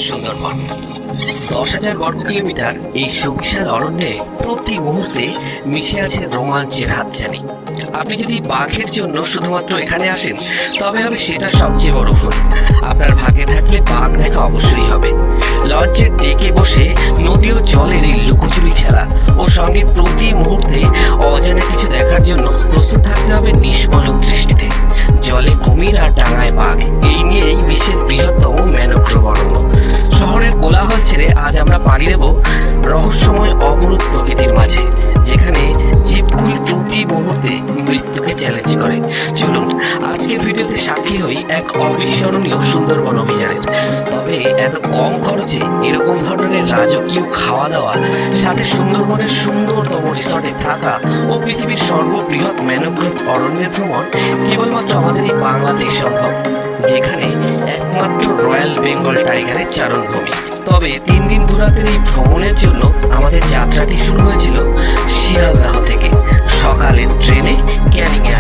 সুন্দরবন। 10,000 বর্গ কিলোমিটার এই সুবিশাল অরণ্যে প্রতি মুহূর্তে মিশে আছে রোমাঞ্চের হাতছানি। আপনি যদি বাঘের জন্য শুধুমাত্র এখানে আসেন তবে হবে সেটা সবচেয়ে বড় ভুল। আপনার ভাগ্যে থাকলে বাঘ দেখা অবশ্যই হবে। লঞ্চের ডেকে বসে নদী ও জলের এই লুকোচুরি খেলা ও সঙ্গে প্রতি মুহূর্তে অজানা কিছু দেখার জন্য প্রস্তুত থাকতে হবে নিষ্মলক দৃষ্টিতে। জলে কুমির আর ডাঙায় বাঘ, এই নিয়েই বিশ্বের বৃহত্তম ম্যানগ্রোভ অরণ্য। শহরের কোলাহল ছেড়ে আজ আমরা পাড়ি দেব রহস্যময় অপরূপ প্রকৃতির মাঝে, যেখানে জীবকুল প্রতি মুহূর্তে মৃত্যুকে চ্যালেঞ্জ করে। চলুন আজকের ভিডিওতে সাক্ষী হই এক অবিস্মরণীয় সুন্দরবন অভিযানের। তবে এত কম খরচে এরকম ধরনের রাজকীয় খাওয়া দাওয়া, সাথে সুন্দরবনের সুন্দরতম রিসর্টে থাকা ও পৃথিবীর সর্ববৃহৎ ম্যানগ্রোভ অরণ্যের ভ্রমণ কেবলমাত্র আমাদের এই বাংলাতেই সম্ভব, যেখানে একমাত্র রয়্যাল বেঙ্গল টাইগারের চারণভূমি। তবে 3 দিন দুরাতের এই ভ্রমণের জন্য আমাদের যাত্রাটি শুরু হয়েছিল শিয়ালদাহ থেকে। সকালের ট্রেনে ক্যানিংয়ে